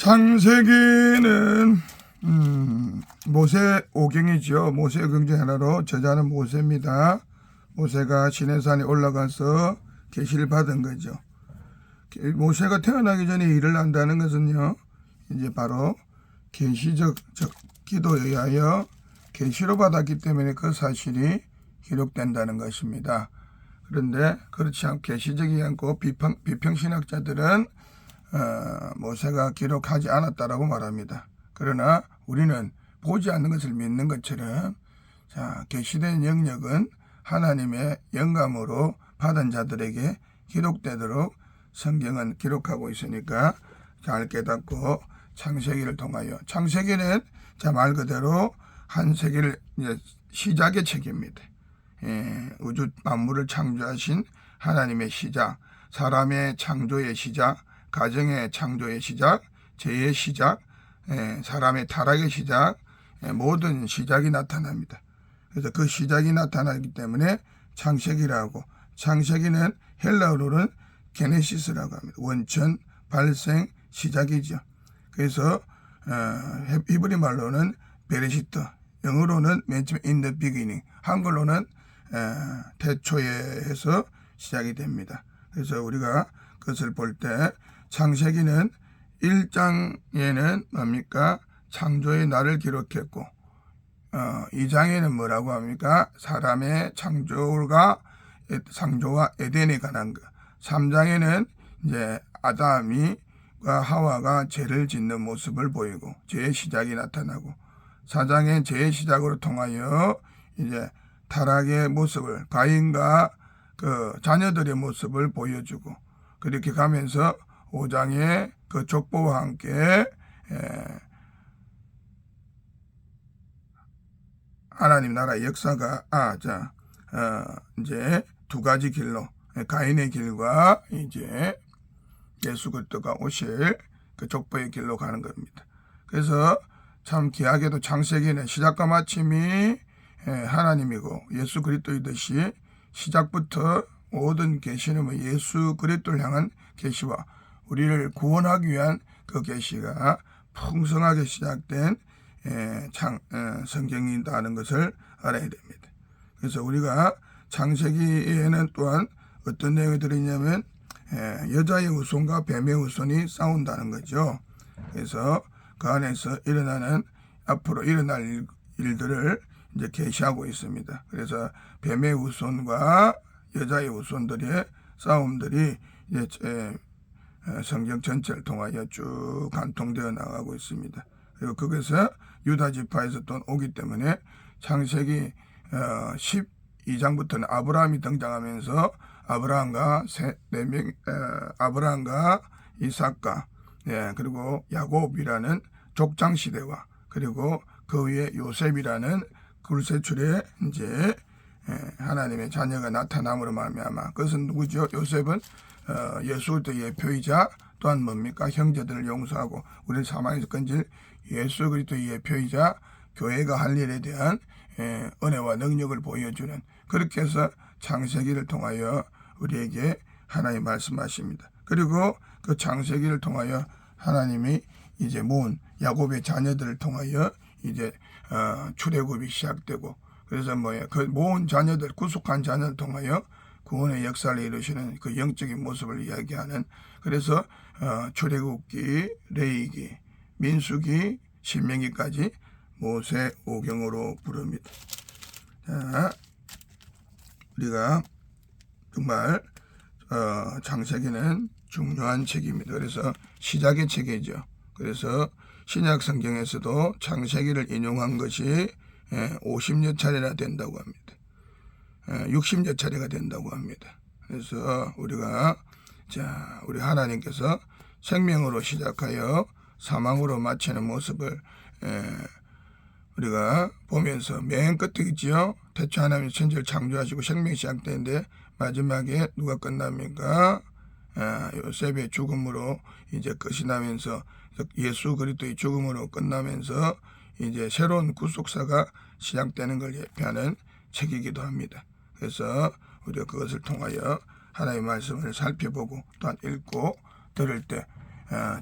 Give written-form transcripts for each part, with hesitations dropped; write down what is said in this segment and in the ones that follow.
창세기는 모세 오경이죠. 모세 오경 중 하나로 저자는 모세입니다. 모세가 시내산에 올라가서 계시를 받은 거죠. 모세가 태어나기 전에 일을 한다는 것은요, 이제 바로 계시적 기도에 의하여 계시로 받았기 때문에 그 사실이 기록된다는 것입니다. 그런데 그렇지 않고 계시적이 않고 비평신학자들은 모세가 기록하지 않았다라고 말합니다. 그러나 우리는 보지 않는 것을 믿는 것처럼 계시된 영역은 하나님의 영감으로 받은 자들에게 기록되도록 성경은 기록하고 있으니까 잘 깨닫고 창세기를 통하여, 창세기는 말 그대로 한 세계를 시작의 책입니다. 우주 만물을 창조하신 하나님의 시작, 사람의 창조의 시작, 가정의 창조의 시작, 죄의 시작, 사람의 타락의 시작, 모든 시작이 나타납니다. 그래서 그 시작이 나타나기 때문에 창세기라고, 창세기는 헬라어로는 게네시스라고 합니다. 원천, 발생, 시작이죠. 그래서 히브리 말로는 베레시트, 영어로는 맨 처음에 in the beginning, 한글로는 태초에 해서 시작이 됩니다. 그래서 우리가 그것을 볼 때 창세기는 1장에는 뭡니까? 창조의 날을 기록했고 2장에는 뭐라고 합니까? 사람의 창조와 에덴에 관한 것. 3장에는 이제 아담과 하와가 죄를 짓는 모습을 보이고 죄의 시작이 나타나고 4장엔 죄의 시작으로 통하여 이제 타락의 모습을, 가인과 그 자녀들의 모습을 보여주고, 그렇게 가면서 5장에 그 족보와 함께 하나님 나라의 역사가 이제 두 가지 길로, 가인의 길과 이제 예수 그리스도가 오실 그 족보의 길로 가는 겁니다. 그래서 참 귀하게도 창세기는 시작과 마침이 하나님이고 예수 그리스도이듯이 시작부터 모든 계시는 예수 그리스도를 향한 계시와 우리를 구원하기 위한 그 계시가 풍성하게 시작된 성경이다는 것을 알아야 됩니다. 그래서 우리가 창세기에는 또한 어떤 내용이 들어있냐면 여자의 후손과 뱀의 후손이 싸운다는 거죠. 그래서 그 안에서 앞으로 일어날 일들을 이제 계시하고 있습니다. 그래서 뱀의 후손과 여자의 후손들의 싸움들이 이제 성경 전체를 통하여 쭉 관통되어 나가고 있습니다. 그리고 거기서 유다 지파에서 또 오기 때문에 창세기 12장부터는 아브라함이 등장하면서 아브라함과 이삭과 그리고 야곱이라는 족장 시대와 그리고 그 위에 요셉이라는 굴세출에 이제 하나님의 자녀가 나타남으로 말미암아, 그것은 누구죠? 요셉은 예수 그리스도의 예표이자 또한 뭡니까? 형제들을 용서하고 우리를 사망에서 건질 예수 그리스도의 예표이자 교회가 할 일에 대한 은혜와 능력을 보여주는, 그렇게 해서 창세기를 통하여 우리에게 하나님 말씀하십니다. 그리고 그 창세기를 통하여 하나님이 이제 모은 야곱의 자녀들을 통하여 이제 출애굽이 시작되고, 그래서 그 모은 자녀들, 구속한 자녀를 통하여 구원의 역사를 이루시는 그 영적인 모습을 이야기하는, 그래서 출애굽기, 레위기, 민수기, 신명기까지 모세 오경으로 부릅니다. 우리가 정말 창세기는 중요한 책입니다. 그래서 시작의 책이죠. 그래서 신약 성경에서도 창세기를 인용한 것이 50여 차례나 된다고 합니다. 60여 차례가 된다고 합니다. 그래서 우리가 우리 하나님께서 생명으로 시작하여 사망으로 마치는 모습을 우리가 보면서 맨 끝에 있지요. 태초 하나님이 천지를 창조하시고 생명이 시작되는데 마지막에 누가 끝납니까? 요셉의 죽음으로 이제 끝이 나면서, 예수 그리스도의 죽음으로 끝나면서 이제 새로운 구속사가 시작되는 걸 예표하는 책이기도 합니다. 그래서 우리가 그것을 통하여 하나님의 말씀을 살펴보고 또한 읽고 들을 때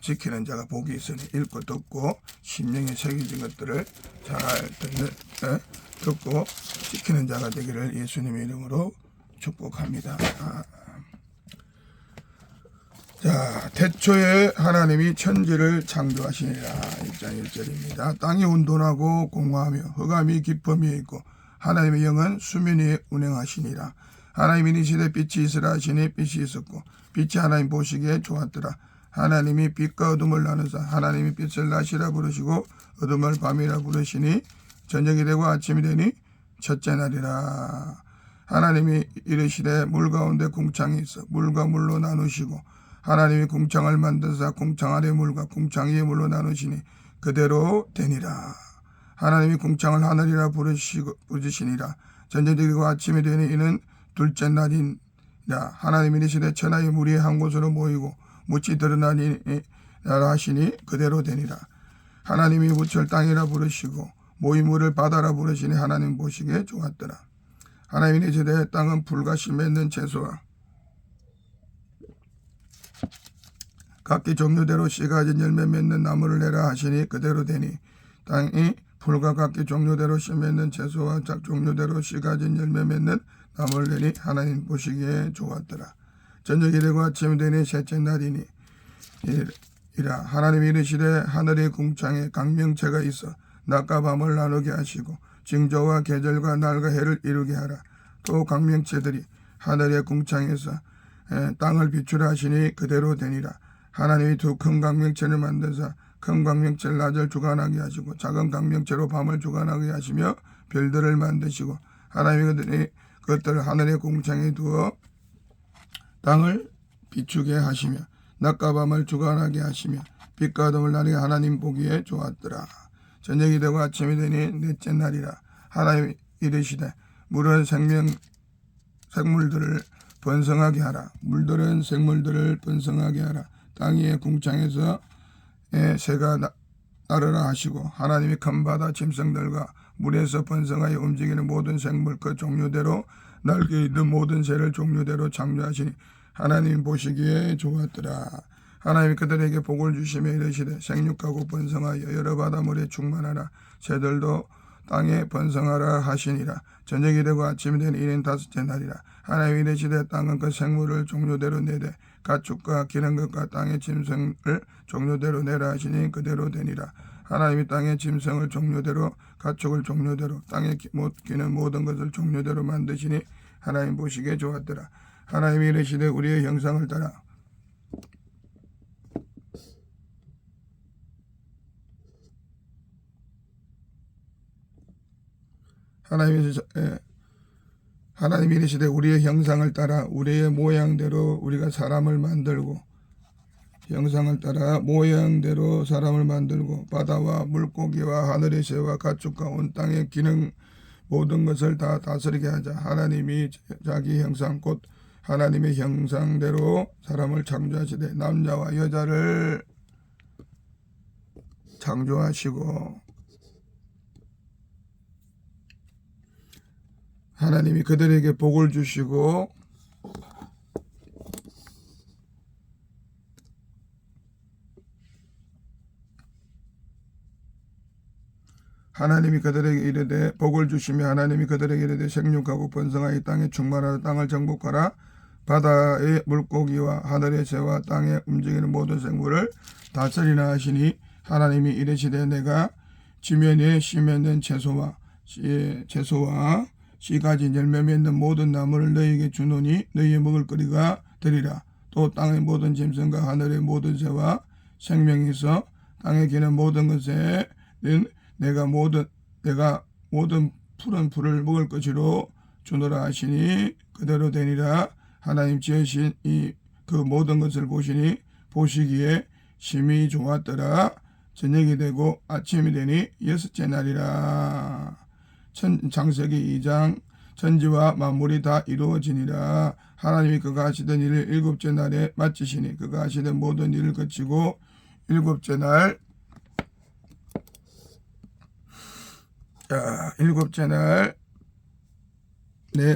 지키는 자가 복이 있으니 읽고 듣고 심령에 새겨진 것들을 잘 듣고 지키는 자가 되기를 예수님의 이름으로 축복합니다. 자, 태초에 하나님이 천지를 창조하시니라. 1장 1절입니다. 땅이 혼돈하고 공허하며 흑암이 깊음이 있고 하나님의 영은 수면 위에 운행하시니라. 하나님이 이르시되 빛이 있으라 하시니 빛이 있었고 빛이 하나님 보시기에 좋았더라. 하나님이 빛과 어둠을 나누사 하나님이 빛을 낮이라 부르시고 어둠을 밤이라 부르시니 저녁이 되고 아침이 되니 첫째 날이라. 하나님이 이르시되 물 가운데 궁창이 있어 물과 물로 나누시고 하나님이 궁창을 만드사 궁창 아래 물과 궁창 위의 물로 나누시니 그대로 되니라. 하나님이 궁창을 하늘이라 부르시니라. 저녁이 되고 아침이 되니 이는 둘째 날이라. 하나님이 이르시되 천하의 물이 한 곳으로 모이고 묻이 드러나니라 하시니 그대로 되니라. 하나님이 묻을 땅이라 부르시고 모인 물을 바다라 부르시니 하나님 보시기에 좋았더라. 하나님이 이르시되 땅은 풀과 씨 맺는 채소와 각기 종류대로 씨 가진 열매 맺는 나무를 내라 하시니 그대로 되니 땅이 풀과 각기 종류대로 씨 맺는 채소와 각 종류대로 씨 가진 열매 맺는 나무를 내니 하나님 보시기에 좋았더라. 저녁이 되고 아침이 되니 셋째 날이니 이라. 하나님이 이르시되 하늘의 궁창에 강명체가 있어 낮과 밤을 나누게 하시고 징조와 계절과 날과 해를 이루게 하라. 또 강명체들이 하늘의 궁창에서 땅을 비추라 하시니 그대로 되니라. 하나님이 두 큰 강명체를 만드사 큰 강명체를 낮을 주관하게 하시고 작은 강명체로 밤을 주관하게 하시며 별들을 만드시고 하나님이 그것들을 하늘의 궁창에 두어 땅을 비추게 하시며 낮과 밤을 주관하게 하시며 빛과 어둠을 나누게 하나님 보기에 좋았더라. 저녁이 되고 아침이 되니 넷째 날이라. 하나님이 이르시되 물은 생물들을 번성하게 하라. 물들은 생물들을 번성하게 하라. 땅 위의 궁창에서 새가 나르라 하시고 하나님이 큰 바다 짐승들과 물에서 번성하여 움직이는 모든 생물 그 종류대로 날개 있는 모든 새를 종류대로 창조하시니 하나님 보시기에 좋았더라. 하나님이 그들에게 복을 주시며 이르시되 생육하고 번성하여 여러 바다물에 충만하라. 새들도 땅에 번성하라 하시니라. 저녁이 되고 아침이 되니 이는 다섯째 날이라. 하나님이 이르시되 땅은 그 생물을 종류대로 내되 가축과 기는 것과 땅의 짐승을 종류대로 내라 하시니 그대로 되니라. 하나님이 땅의 짐승을 종류대로 가축을 종류대로 땅에 기는 모든 것을 종류대로 만드시니 하나님 보시기에 좋았더라. 하나님이 이르시되 우리의 형상을 따라 하나님이 이르시되 우리의 형상을 따라 우리의 모양대로 우리가 사람을 만들고 형상을 따라 모양대로 사람을 만들고 바다와 물고기와 하늘의 새와 가축과 온 땅의 기능 모든 것을 다 다스리게 하자. 하나님이 자기 형상 곧 하나님의 형상대로 사람을 창조하시되 남자와 여자를 창조하시고 하나님이 그들에게 복을 주시고 하나님이 그들에게 이르되 복을 주시며 하나님이 그들에게 이르되 생육하고 번성하여 땅에 충만하라. 땅을 정복하라. 바다의 물고기와 하늘의 새와 땅에 움직이는 모든 생물을 다스리라 하시니 하나님이 이르시되 내가 지면에 씨 맺는 채소와 씨 가진 열매 맺는 모든 나무를 너희에게 주노니 너희의 먹을거리가 되리라. 또 땅의 모든 짐승과 하늘의 모든 새와 생명이 있어 땅에 기는 모든 것에는 내가 모든 푸른 풀을 먹을 것이로 주노라 하시니 그대로 되니라. 하나님 지으신 그 모든 것을 보시니 보시기에 심히 좋았더라. 저녁이 되고 아침이 되니 여섯째 날이라. 창세기 2장 천지와 만물이 다 이루어지니라. 하나님이 그가 하시던 일을 일곱째 날에 마치시니 그가 하시던 모든 일을 거치고 일곱째 날에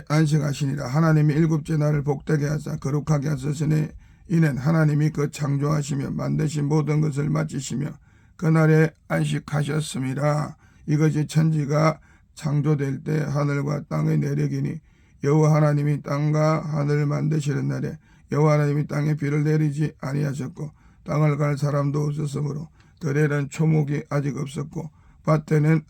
안식하시니라. 하나님이 일곱째 날을 복되게 하사 거룩하게 하셨으니 이는 하나님이 그 창조하시며 만드신 모든 것을 마치시며 그날에 안식하셨습니다. 이것이 천지가 창조될 때 하늘과 땅의 내력이니 여호와 하나님이 땅과 하늘을 만드시는 날에 여호와 하나님이 땅에 비를 내리지 아니하셨고 땅을 갈 사람도 없었으므로 들에는 초목이 아직 없었고 밭에는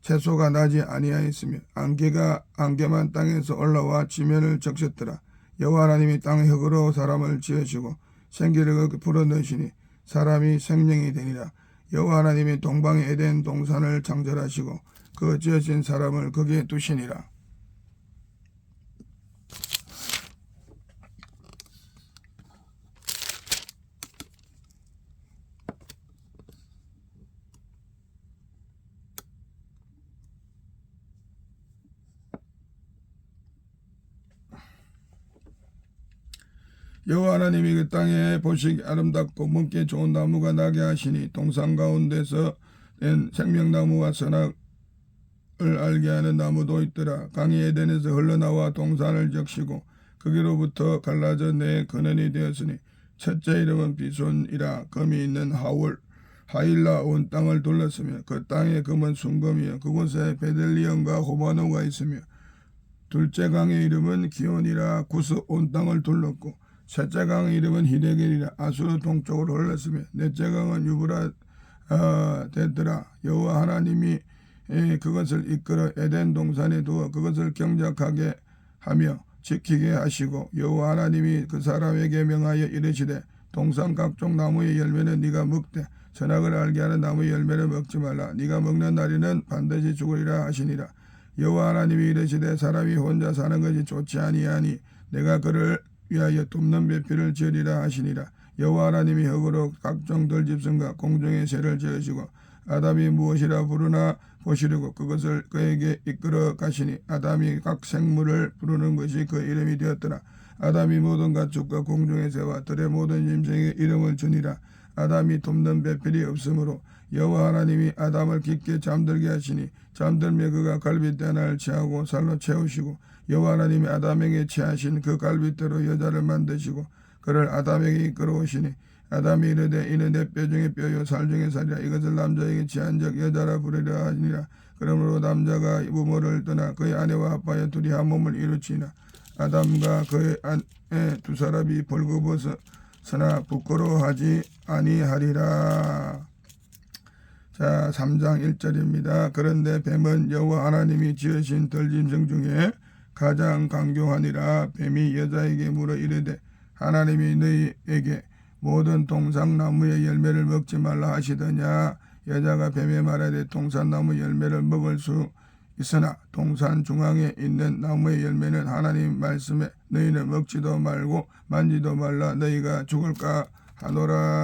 채소가 나지 아니하였으며 안개만 땅에서 올라와 지면을 적셨더라. 여호와 하나님이 땅의 흙으로 사람을 지으시고 생기를 불어넣으시니 사람이 생명이 되니라. 여호와 하나님이 동방의 에덴 동산을 창설하시고 그 지으신 사람을 거기에 두시니라. 여호와 하나님이 그 땅에 보시기 아름답고 먹기 좋은 나무가 나게 하시니 동산 가운데서 낸 생명나무와 선악을 알게 하는 나무도 있더라. 강이 에덴에서 흘러나와 동산을 적시고 거기로부터 갈라져 내 근원이 되었으니 첫째 이름은 비손이라. 금이 있는 하일라 온 땅을 둘렀으며 그 땅의 금은 순금이요 그곳에 베들리엄과 호바노가 있으며 둘째 강의 이름은 기온이라. 구스 온 땅을 둘렀고 셋째 강의 이름은 히데겔이라. 아수르 동쪽으로 흘렀으며 넷째 강은 유브라데더라. 여호와 하나님이 그것을 이끌어 에덴 동산에 두어 그것을 경작하게 하며 지키게 하시고 여호와 하나님이 그 사람에게 명하여 이르시되 동산 각종 나무의 열매는 네가 먹되 선악을 알게 하는 나무의 열매를 먹지 말라. 네가 먹는 날에는 반드시 죽으리라 하시니라. 여호와 하나님이 이르시되 사람이 혼자 사는 것이 좋지 아니하니 내가 그를 위하여 돕는 배필을 지으리라 하시니라. 여호와 하나님이 흙으로 각종 들짐승과 공중의 새를 지으시고 아담이 무엇이라 부르나 보시려고 그것을 그에게 이끌어 가시니 아담이 각 생물을 부르는 것이 그 이름이 되었더라. 아담이 모든 가축과 공중의 새와 들의 모든 짐승의 이름을 주니라. 아담이 돕는 배필이 없으므로 여호와 하나님이 아담을 깊게 잠들게 하시니 잠들며 그가 갈빗대 하나를 취하고 살로 채우시고 여호와 하나님이 아담에게 취하신 그 갈빗대로 여자를 만드시고 그를 아담에게 이끌어오시니 아담이 이르되 이는 내 뼈 중에 뼈요 살 중에 살이라. 이것을 남자에게 취한 적 여자라 부르려 하니라. 그러므로 남자가 부모를 떠나 그의 아내와 아빠의 둘이 한 몸을 이루치나 아담과 그의 아내 두 사람이 벌거벗으나 부끄러워하지 아니하리라. 자, 3장 1절입니다. 그런데 뱀은 여호와 하나님이 지으신 들짐승 중에 가장 강교하니라. 뱀이 여자에게 물어 이르되 하나님이 너희에게 모든 동산나무의 열매를 먹지 말라 하시더냐. 여자가 뱀에 말하되 동산나무 열매를 먹을 수 있으나 동산 중앙에 있는 나무의 열매는 하나님 말씀에 너희는 먹지도 말고 만지도 말라 너희가 죽을까 하노라.